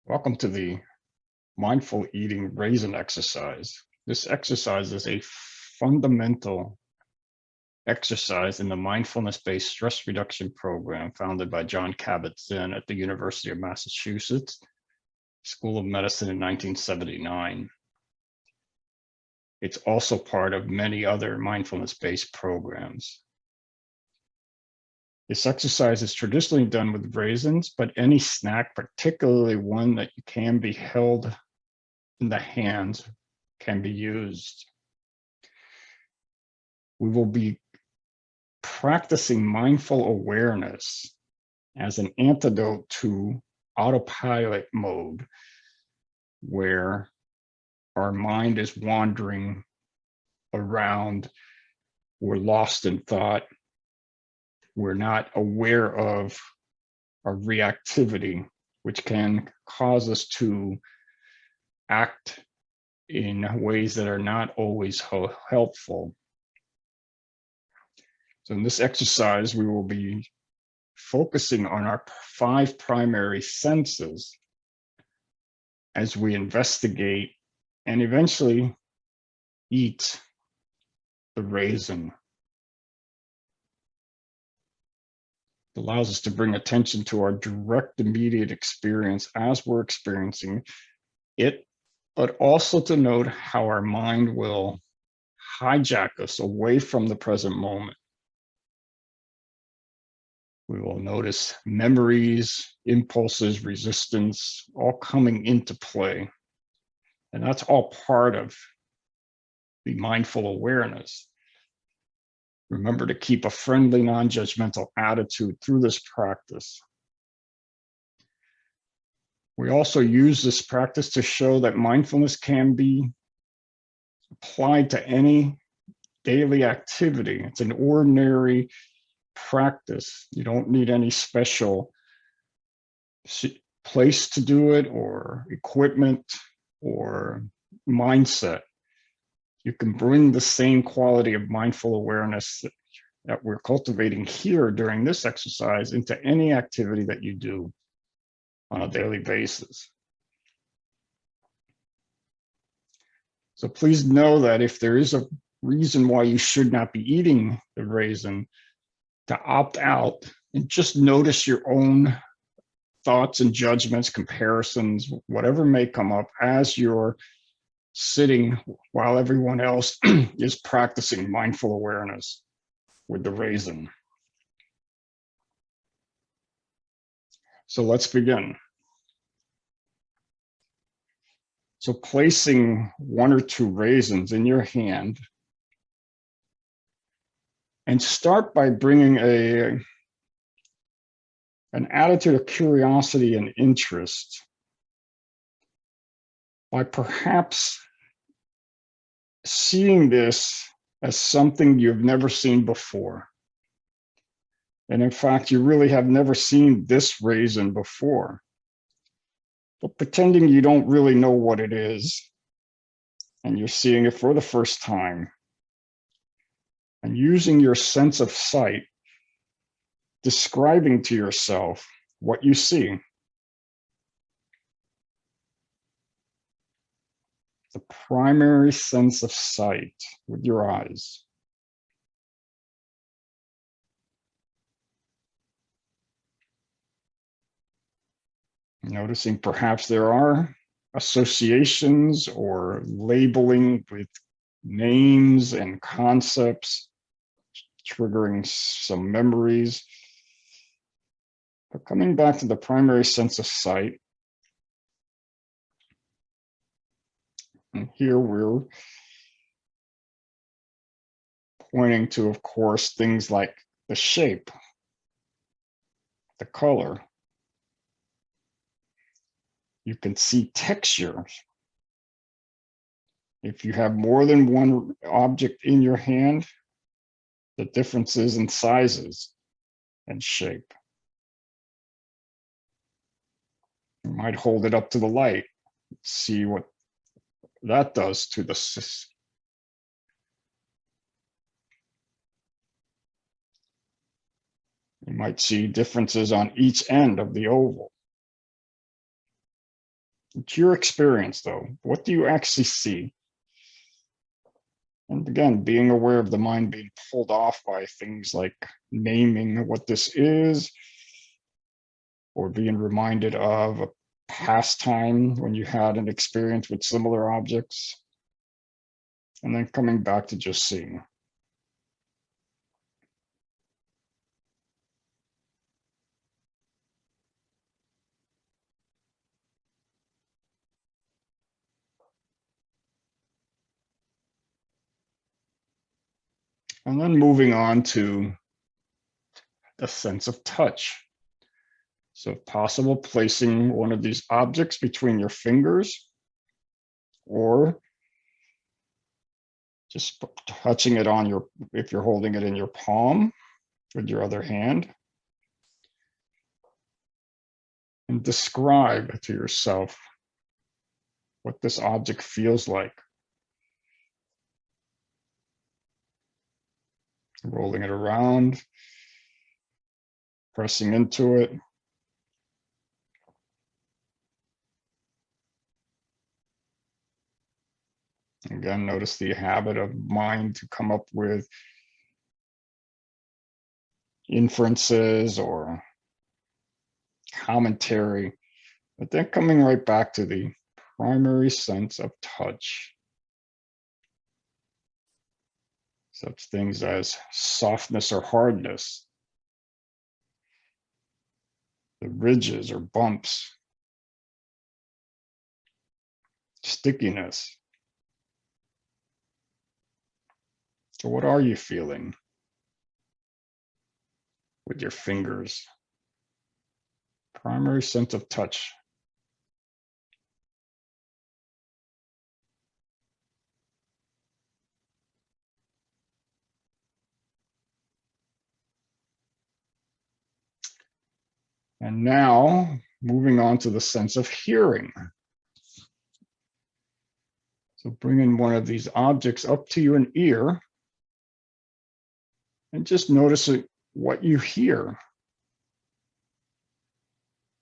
Welcome to the mindful eating raisin exercise. This exercise is a fundamental exercise in the Mindfulness Based Stress Reduction program founded by John Kabat-Zinn at the University of Massachusetts School of Medicine in 1979. It's also part of many other mindfulness-based programs. This exercise is traditionally done with raisins, but any snack, particularly one that can be held in the hands, can be used. We will be practicing mindful awareness as an antidote to autopilot mode, where our mind is wandering around, we're lost in thought, we're not aware of our reactivity, which can cause us to act in ways that are not always helpful. So in this exercise, we will be focusing on our 5 primary senses as we investigate and eventually eat the raisin. It allows us to bring attention to our direct, immediate experience as we're experiencing it, but also to note how our mind will hijack us away from the present moment. We will notice memories, impulses, resistance, all coming into play. And that's all part of the mindful awareness. Remember to keep a friendly, non-judgmental attitude through this practice. We also use this practice to show that mindfulness can be applied to any daily activity. It's an ordinary practice. You don't need any special place to do it, or equipment, or mindset. You can bring the same quality of mindful awareness that we're cultivating here during this exercise into any activity that you do on a daily basis. So please know that if there is a reason why you should not be eating the raisin, to opt out and just notice your own thoughts and judgments, comparisons, whatever may come up as you're sitting while everyone else is practicing mindful awareness with the raisin. So let's begin. So placing 1 or 2 raisins in your hand, and start by bringing an attitude of curiosity and interest, by perhaps seeing this as something you've never seen before. And in fact, you really have never seen this raisin before. But pretending you don't really know what it is, and you're seeing it for the first time, and using your sense of sight, describing to yourself what you see. The primary sense of sight with your eyes. Noticing perhaps there are associations or labeling with names and concepts, triggering some memories. But coming back to the primary sense of sight, and here we're pointing to, of course, things like the shape, the color. You can see textures. If you have more than one object in your hand, the differences in sizes and shape. You might hold it up to the light, see what that does to the system. You might see differences on each end of the oval. It's your experience, though. What do you actually see? And again, being aware of the mind being pulled off by things like naming what this is, or being reminded of a past time when you had an experience with similar objects, and then coming back to just seeing. And then moving on to the sense of touch. So if possible, placing one of these objects between your fingers, or just touching it on your, if you're holding it in your palm with your other hand, and describe to yourself what this object feels like. Rolling it around, pressing into it. Again, notice the habit of mind to come up with inferences or commentary, but then coming right back to the primary sense of touch. Such things as softness or hardness, the ridges or bumps, stickiness. So what are you feeling with your fingers? Primary sense of touch. And now moving on to the sense of hearing. So bringing one of these objects up to your ear and just noticing what you hear.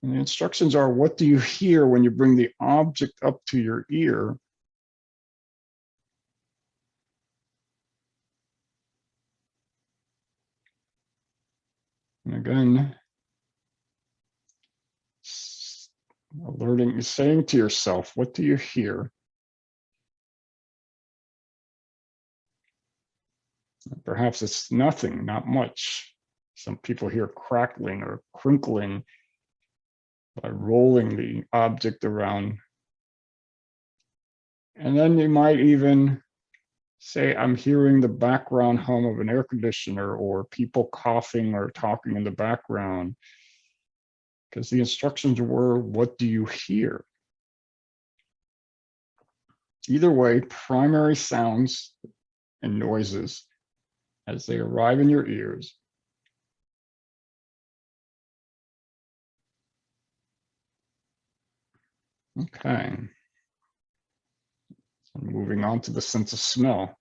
And the instructions are, what do you hear when you bring the object up to your ear? And again, alerting, saying to yourself, what do you hear? Perhaps it's nothing, not much. Some people hear crackling or crinkling by rolling the object around. And then you might even say, I'm hearing the background hum of an air conditioner or people coughing or talking in the background. Because the instructions were, what do you hear? Either way, primary sounds and noises as they arrive in your ears. Okay. So moving on to the sense of smell.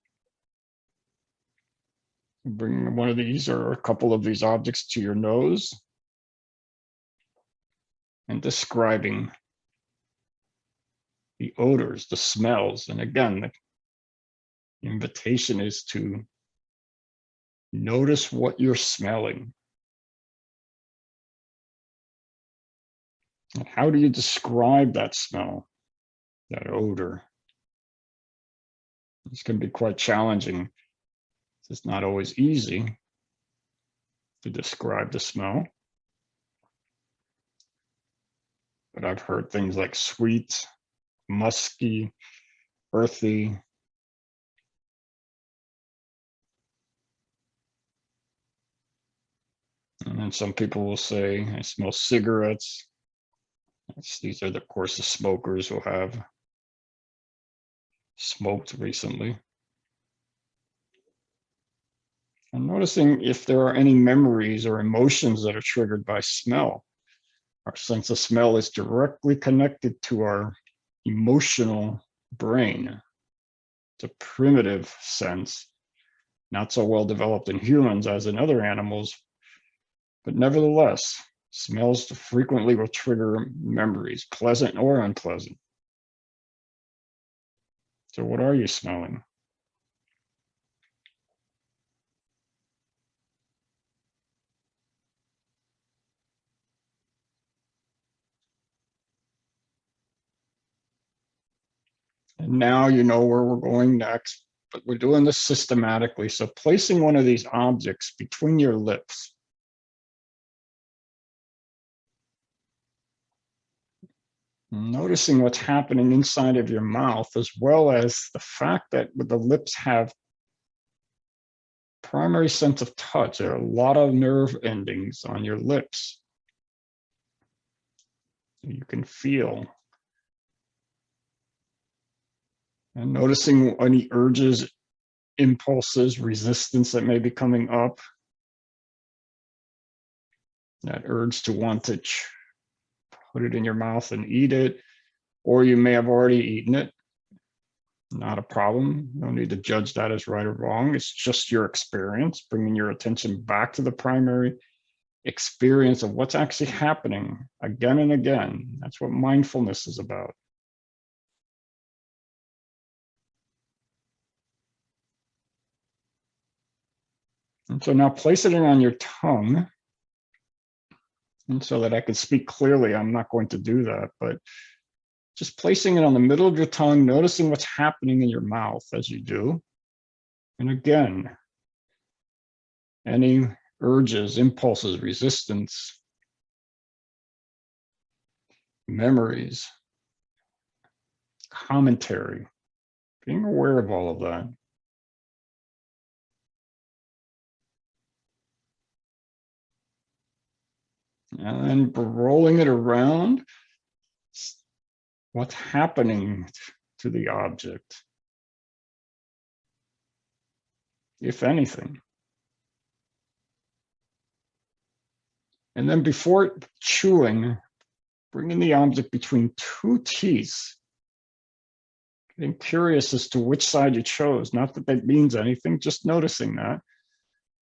Bring one of these or a couple of these objects to your nose and describing the odors, the smells. And again, the invitation is to notice what you're smelling. And how do you describe that smell, that odor? This can be quite challenging. It's not always easy to describe the smell. But I've heard things like sweet, musky, earthy. And then some people will say, I smell cigarettes. These are, of course, the smokers who have smoked recently. And noticing if there are any memories or emotions that are triggered by smell. Our sense of smell is directly connected to our emotional brain. It's a primitive sense, not so well developed in humans as in other animals, but nevertheless, smells frequently will trigger memories, pleasant or unpleasant. So what are you smelling? And now you know where we're going next, but we're doing this systematically. So placing one of these objects between your lips. Noticing what's happening inside of your mouth, as well as the fact that the lips have primary sense of touch. There are a lot of nerve endings on your lips. You can feel. And noticing any urges, impulses, resistance that may be coming up. That urge to want to put it in your mouth and eat it, or you may have already eaten it. Not a problem. No need to judge that as right or wrong. It's just your experience, bringing your attention back to the primary experience of what's actually happening again and again. That's what mindfulness is about. And so now place it on your tongue. And so that I can speak clearly, I'm not going to do that, but just placing it on the middle of your tongue, noticing what's happening in your mouth as you do. And again, any urges, impulses, resistance, memories, commentary, being aware of all of that. And then rolling it around, what's happening to the object, if anything. And then before chewing, bringing the object between two teeth, getting curious as to which side you chose. Not that that means anything, just noticing that.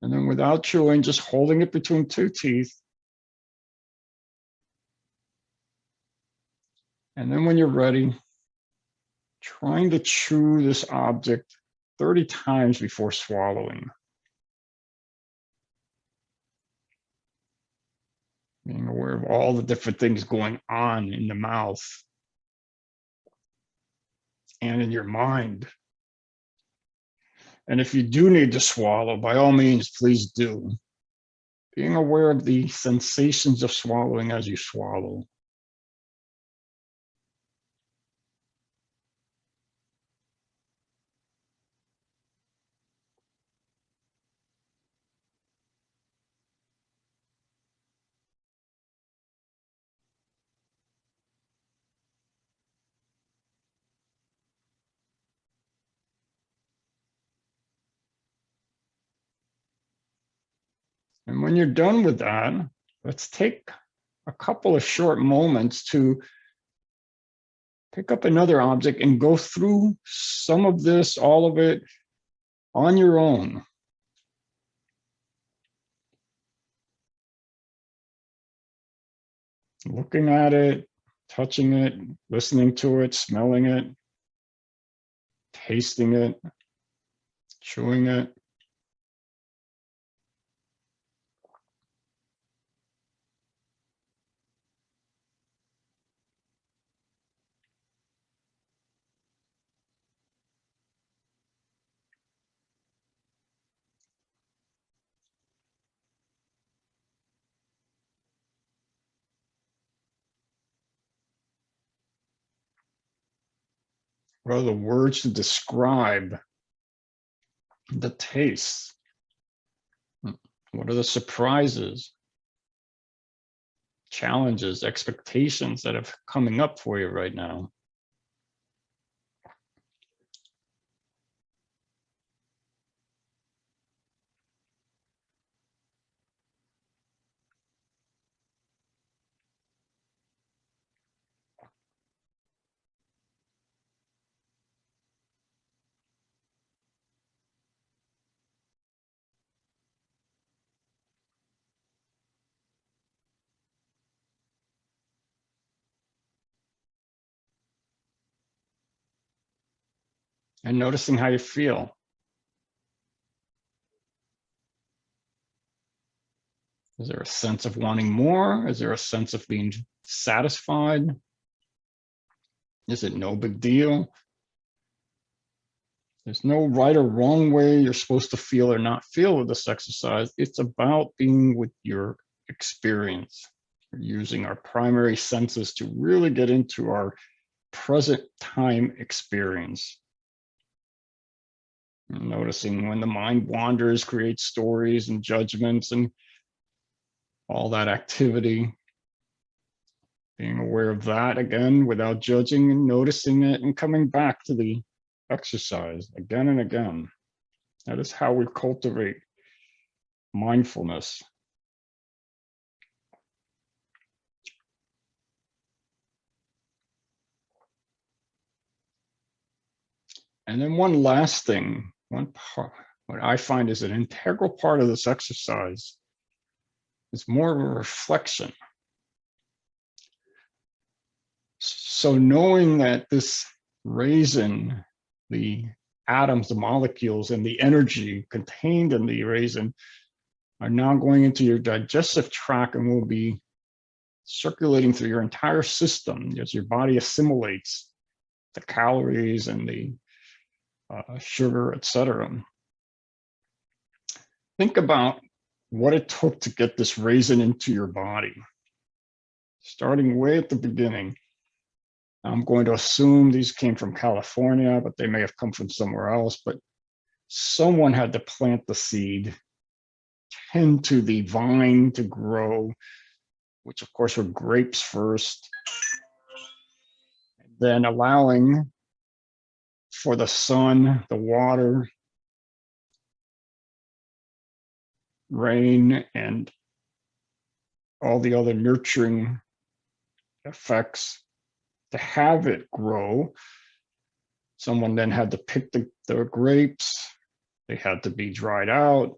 And then without chewing, just holding it between two teeth. And then when you're ready, trying to chew this object 30 times before swallowing. Being aware of all the different things going on in the mouth and in your mind. And if you do need to swallow, by all means, please do. Being aware of the sensations of swallowing as you swallow. And when you're done with that, let's take a couple of short moments to pick up another object and go through some of this, all of it, on your own. Looking at it, touching it, listening to it, smelling it, tasting it, chewing it. What are the words to describe the taste? What are the surprises, challenges, expectations that are coming up for you right now? and noticing how you feel. Is there a sense of wanting more? Is there a sense of being satisfied? Is it no big deal? There's no right or wrong way you're supposed to feel or not feel with this exercise. It's about being with your experience. We're using our primary senses to really get into our present time experience. And noticing when the mind wanders, creates stories and judgments and all that activity. Being aware of that again without judging and noticing it and coming back to the exercise again and again. That is how we cultivate mindfulness. And then one last thing, one part, what I find is an integral part of this exercise is more of a reflection. So knowing that this raisin, the atoms, the molecules, and the energy contained in the raisin are now going into your digestive tract and will be circulating through your entire system as your body assimilates the calories and the sugar, etc. Think about what it took to get this raisin into your body. Starting way at the beginning, I'm going to assume these came from California, but they may have come from somewhere else, but someone had to plant the seed, tend to the vine to grow, which of course were grapes first, then allowing for the sun, the water, rain, and all the other nurturing effects to have it grow. Someone then had to pick the grapes. They had to be dried out.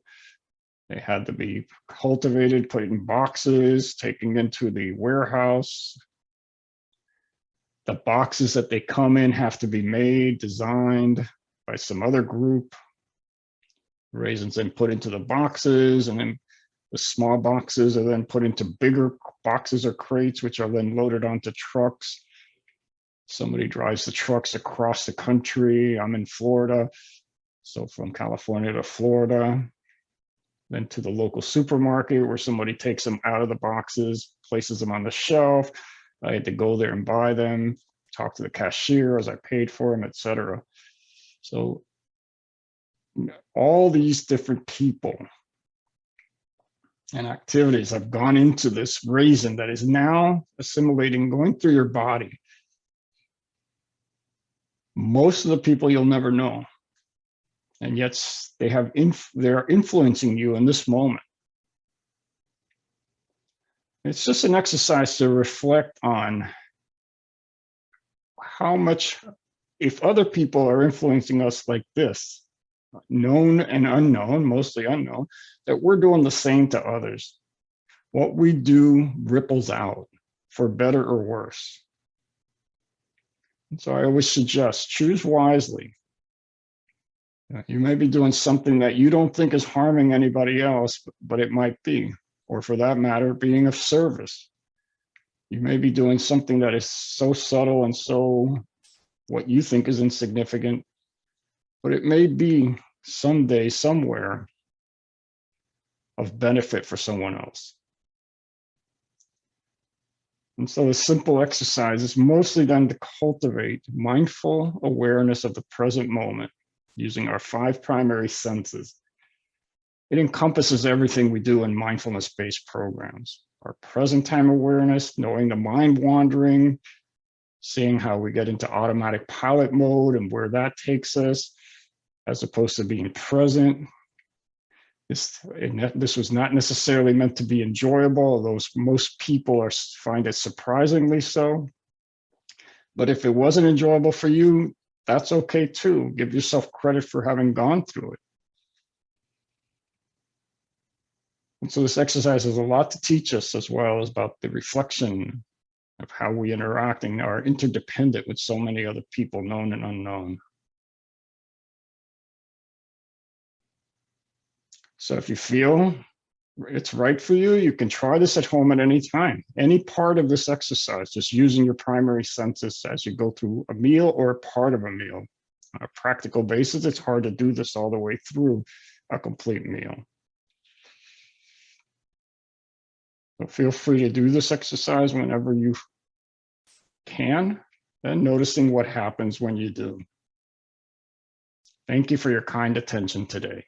They had to be cultivated, put in boxes, taken into the warehouse. The boxes that they come in have to be made, designed by some other group. Raisins then put into the boxes, and then the small boxes are then put into bigger boxes or crates, which are then loaded onto trucks. Somebody drives the trucks across the country. I'm in Florida, so from California to Florida, then to the local supermarket where somebody takes them out of the boxes, places them on the shelf. I had to go there and buy them, talk to the cashier as I paid for them, etc. So all these different people and activities have gone into this raisin that is now assimilating, going through your body. Most of the people you'll never know, and yet they're influencing you in this moment. It's just an exercise to reflect on how much, if other people are influencing us like this, known and unknown, mostly unknown, that we're doing the same to others. What we do ripples out for better or worse. And so I always suggest, choose wisely. You may be doing something that you don't think is harming anybody else, but it might be, or for that matter, being of service. You may be doing something that is so subtle and so what you think is insignificant, but it may be someday, somewhere, of benefit for someone else. And so a simple exercise is mostly done to cultivate mindful awareness of the present moment using our 5 primary senses. It encompasses everything we do in mindfulness-based programs. Our present time awareness, knowing the mind wandering, seeing how we get into automatic pilot mode and where that takes us, as opposed to being present. This was not necessarily meant to be enjoyable, although most people find it surprisingly so. But if it wasn't enjoyable for you, that's okay too. Give yourself credit for having gone through it. And so this exercise has a lot to teach us as well as about the reflection of how we interact and are interdependent with so many other people, known and unknown. So if you feel it's right for you, you can try this at home at any time. Any part of this exercise, just using your primary senses as you go through a meal or a part of a meal. On a practical basis, it's hard to do this all the way through a complete meal. So feel free to do this exercise whenever you can, and noticing what happens when you do. Thank you for your kind attention today.